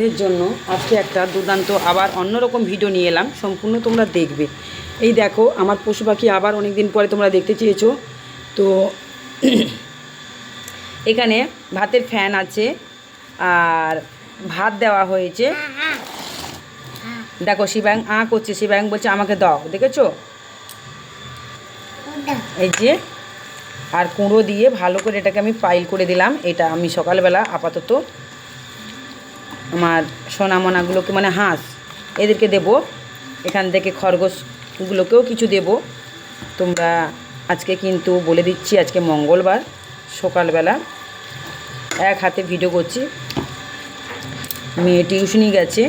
এর জন্য আজকে একটা দুর্দান্ত আবার অন্যরকম ভিডিও নিয়ে এলাম, সম্পূর্ণ তোমরা দেখবে। এই দেখো আমার পশু পাখি আবার অনেক দিন পরে তোমরা দেখতে চেয়েছো। তো এখানে ভাতের ফ্যান আছে আর ভাত দেওয়া হয়েছে। দেখো শিবাং করছে, শিবাং বলছে আমাকে দাও, দেখেছো? এই যে আর কুঁড়ো দিয়ে ভালো করে এটাকে আমি পাইল করে দিলাম। এটা আমি সকালবেলা আপাতত আমার সোনামোনাগুলোকে মানে হাঁস এদেরকে দেব, এখান থেকে খরগোশগুলোকেও কিছু দেব। তোমরা আজকে কিন্তু বলে দিচ্ছি, আজকে মঙ্গলবার সকালবেলা এক হাতে ভিডিও করছি। মেয়ে টিউশনি গেছে,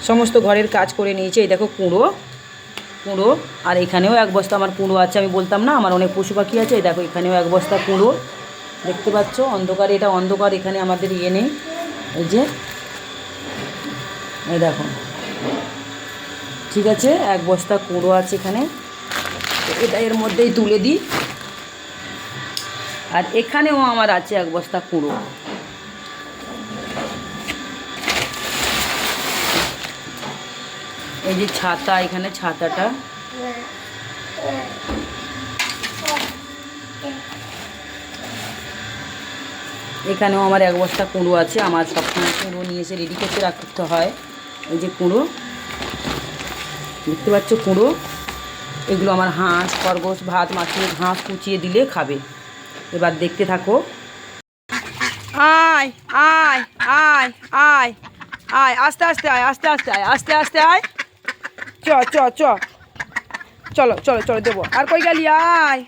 সমস্ত ঘরের কাজ করে নিয়েছে। এই দেখো কুঁড়ো আর এখানেও এক বস্তা আমার কুঁড়ো আছে। আমি বলতাম না আমার অনেক পশু পাখি আছে। এই দেখো এখানেও এক বস্তা কুঁড়ো, দেখতে পাচ্ছ? অন্ধকারে, এটা অন্ধকার, এখানে আমাদের ইয়ে নেই। এই যে এই দেখো, ঠিক আছে, এক বস্তা কুঁড়ো আছে এখানে। এটা এর মধ্যেই তুলে দিই। আর এখানেও আমার আছে এক বস্তা কুঁড়ো। এই যে ছাতা, এখানে ছাতাটা, এখানেও আমার এক বস্তা কুঁড়ো আছে। আমার সবসময় কুঁড়ো নিয়ে এসে রেডি করতে রাখতে হয়। এই যে কুঁড়ো, দেখতে পাচ্ছ কুঁড়ো? এগুলো আমার হাঁস খরগোশ ভাত মাখিয়ে ঘাস কুচিয়ে দিলে খাবে। এবার দেখতে থাকো। আয় আয় আয় আয় আয়, আস্তে আস্তে আয়, আস্তে আস্তে আয়, আস্তে আস্তে আয়। চলো চলো চলো দেবো। আর কই গেলি? আয়,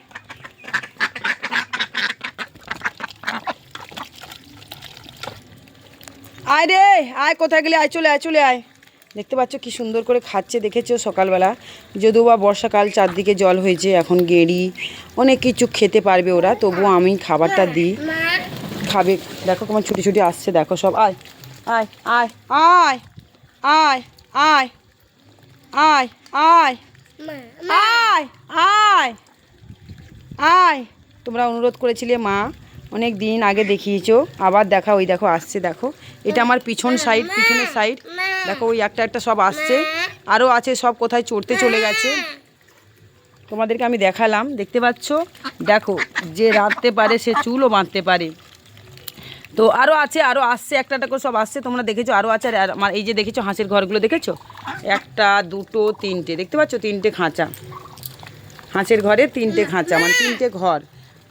আয় রে আয়, কোথায় গেলি? আয়, চলে আয়, চলে আয়। দেখতে পাচ্ছ কি সুন্দর করে খাচ্ছে, দেখেছো? সকালবেলা যদিও বা বর্ষাকাল, চারদিকে জল হয়েছে, এখন গেঁড়ি অনেক কিছু খেতে পারবে ওরা, তবুও আমি খাবারটা দিই, খাবে। দেখো তোমার ছুটি ছুটি আসছে, দেখো সব। আয় আয় আয় আয় আয় আয় আয় আয় আয় আয় আয়। তোমরা অনুরোধ করেছিলে মা, অনেক দিন আগে দেখিয়েছো, আবার দেখা। ওই দেখো আসছে, দেখো এটা আমার পিছনের সাইড। দেখো ওই একটা একটা সব আসছে, আরও আছে, সব কোথায় চড়তে চলে গেছে। তোমাদেরকে আমি দেখালাম, দেখতে পাচ্ছ? দেখো, যে রাঁধতে পারে সে চুলও বাঁধতে পারে। তো আরও আছে, আরও আসছে, একটা করে সব আসছে, তোমরা দেখেছো, আরও আছে। আর আমার এই যে দেখেছো হাঁসের ঘরগুলো, দেখেছো? একটা দুটো তিনটে, দেখতে পাচ্ছ? তিনটে খাঁচা, হাঁসের ঘরে তিনটে খাঁচা, মানে তিনটে ঘর।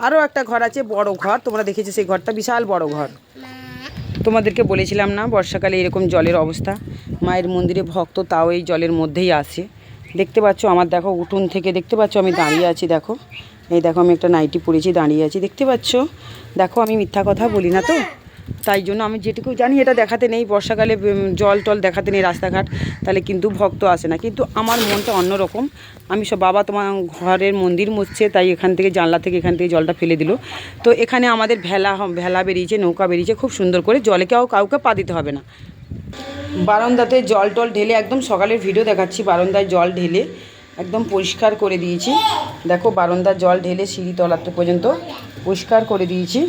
আরও একটা ঘর আছে, বড় ঘর, তোমরা দেখেছো সেই ঘরটা, বিশাল বড় ঘর। তোমাদেরকে বলেছিলাম না বর্ষাকালে এরকম জলের অবস্থা। মায়ের মন্দিরে ভক্ত, তাও এই জলের মধ্যেই আসে। দেখতে পাচ্ছ আমার, দেখো উঠোন থেকে দেখতে পাচ্ছ আমি দাঁড়িয়ে আছি। দেখো এই দেখো আমি একটা নাইটি পরেছি, দাঁড়িয়ে আছি, দেখতে পাচ্ছ? দেখো আমি মিথ্যা কথা বলি না তো, তাই জন্য আমি যেটুকু জানি এটা দেখাতে নেই। বর্ষাকালে জল টল দেখাতে নেই রাস্তাঘাট, তাহলে কিন্তু ভক্ত আসে না। কিন্তু আমার মনটা অন্যরকম। আমি সব, বাবা তোমার ঘরের মন্দির মুছছে, তাই এখান থেকে জানলা থেকে এখান থেকে জলটা ফেলে দিল। তো এখানে আমাদের ভেলা বেরিয়েছে, নৌকা বেরিয়েছে, খুব সুন্দর করে। জলে কাউকে পা দিতে হবে না। বারান্দাতে জল টল ঢেলে, একদম সকালের ভিডিও দেখাচ্ছি, বারান্দায় জল ঢেলে একদম পরিষ্কার করে দিয়েছি। দেখো বারান্দার জল ঢেলে সিঁড়ি তলাতে পর্যন্ত পরিষ্কার করে দিয়েছি।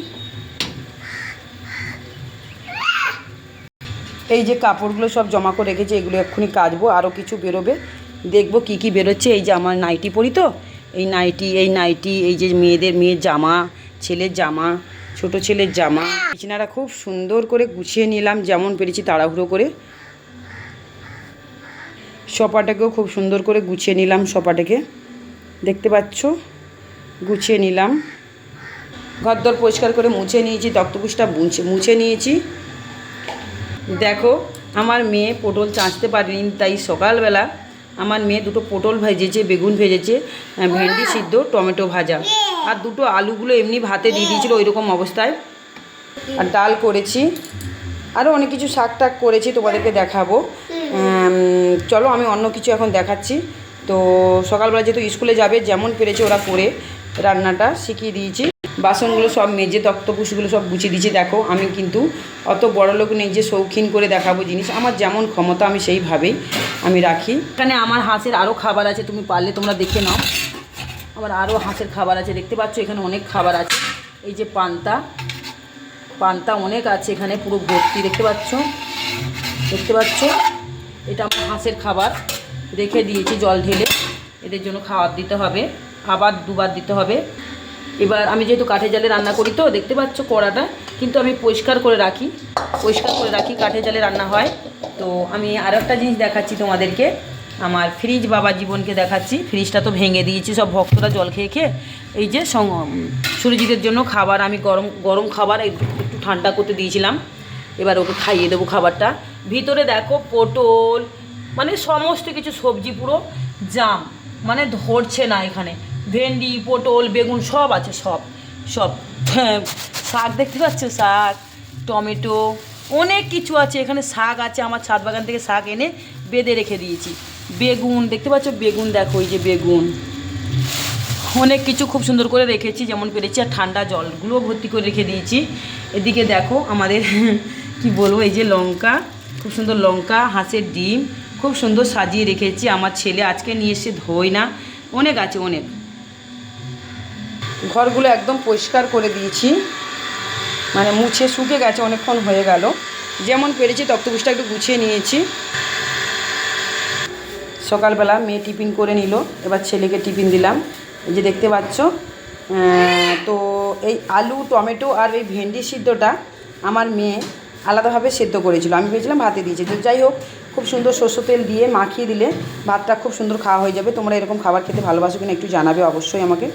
এই যে কাপড়গুলো সব জমা করে রেখেছি, এগুলো এক্ষুনি কাচবো, আরও কিছু বেরোবে, দেখবো কি কি বেরোচ্ছে। এই যে আমার নাইটি পরি, তো এই নাইটি, এই যে মেয়ের জামা, ছেলের জামা, ছোট ছেলের জামা, বিছানাটা খুব সুন্দর করে গুছিয়ে নিলাম, যেমন পেরেছি তাড়াহুড়ো করে। সোফাটাকেও খুব সুন্দর করে গুছিয়ে নিলাম, সোফাটাকে দেখতে পাচ্ছ, গুছিয়ে নিলাম। ঘরদোর পরিষ্কার করে মুছে নিয়েছি, তক্তপোষটা মুছে নিয়েছি। দেখো আমার মেয়ে পটল চাঁচতে পারেনি, তাই সকালবেলা আমার মেয়ে দুটো পটল ভেজেছে, বেগুন ভেজেছে, ভেন্ডি সিদ্ধ, টমেটো ভাজা, আর দুটো আলুগুলো এমনি ভাতে দিয়ে দিয়েছিলো ওই রকম অবস্থায়। আর ডাল করেছি, আরও অনেক কিছু শাক টাক করেছি, তোমাদেরকে দেখাবো। চলো আমি অন্য কিছু এখন দেখাচ্ছি। তো সকালবেলা যেহেতু স্কুলে যাবে, যেমন পেরেছে ওরা করে রান্নাটা শিখিয়ে দিয়েছি। বাসনগুলো সব মেজে তক্তপোষগুলো সব গুছিয়ে দিয়েছি। দেখো আমি কিন্তু অত বড় লোক নেই যে শৌখিন করে দেখাবো জিনিস, আমার যেমন ক্ষমতা আমি সেইভাবেই আমি রাখি। এখানে আমার হাঁসের আরও খাবার আছে, তুমি পারলে তোমরা দেখে নাও। আমার আরও হাঁসের খাবার আছে, দেখতে পাচ্ছ এখানে অনেক খাবার আছে। এই যে পান্তা অনেক আছে এখানে, পুরো ভর্তি, দেখতে পাচ্ছ। দেখতে পাচ্ছ এটা আমার হাঁসের খাবার, রেখে দিয়েছি জল ঢেলে, এদের জন্য খাবার দিতে হবে, আবার 2বার দিতে হবে। এবার আমি যেহেতু কাঠের জালে রান্না করি তো দেখতে পাচ্ছ কড়াটা কিন্তু আমি পরিষ্কার করে রাখি, কাঠের জালে রান্না হয়। তো আমি আরও একটা জিনিস দেখাচ্ছি তোমাদেরকে, আমার ফ্রিজ বাবা জীবনকে দেখাচ্ছি। ফ্রিজটা তো ভেঙে দিয়েছি সব ভক্তরা জল খেয়ে খেয়ে। এই যে সুরজিতের জন্য খাবার আমি গরম খাবার একটু ঠান্ডা করতে দিয়েছিলাম, এবার ওকে খাইয়ে দেবো খাবারটা। ভিতরে দেখো পটল মানে সমস্ত কিছু সবজি পুরো জাম, মানে ধরছে না এখানে, ভেন্ডি পটল বেগুন সব আছে, সব শাক দেখতে পাচ্ছ, শাক টমেটো অনেক কিছু আছে এখানে, শাক আছে, আমার ছাদ বাগান থেকে শাক এনে বেঁধে রেখে দিয়েছি। বেগুন দেখতে পাচ্ছ, বেগুন দেখো, এই যে বেগুন, অনেক কিছু খুব সুন্দর করে রেখেছি যেমন পেরেছি, আর ঠান্ডা জলগুলো ভর্তি করে রেখে দিয়েছি। এদিকে দেখো আমাদের কি বলবো, এই যে লঙ্কা, খুব সুন্দর লঙ্কা, হাঁসের ডিম খুব সুন্দর সাজিয়ে রেখেছি। আমার ছেলে আজকে নিয়ে এসে ধোয় না, অনেক আছে অনেক। ঘরগুলো একদম পরিষ্কার করে দিয়েছি, মানে মুছে শুকে গেছে, অনেকক্ষণ হয়ে গেল। যেমন পেরেছি তক্তপোষটা একটু গুছিয়ে নিয়েছি। সকালবেলা মেয়ে টিফিন করে নিল, এবার ছেলেকে টিফিন দিলাম। এই যে দেখতে পাচ্ছ, তো এই আলু টমেটো আর এই ভেন্ডি সিদ্ধটা আমার মেয়ে আলাদাভাবে সেদ্ধ করেছিল, আমি ভেবেছিলাম ভাতে দিয়েছি। তো যাই হোক, খুব সুন্দর সরষের তেল দিয়ে মাখিয়ে দিলে ভাতটা খুব সুন্দর খাওয়া হয়ে যাবে। তোমরা এরকম খাবার খেতে ভালোবাসো কিনা একটু জানাবে অবশ্যই আমাকে।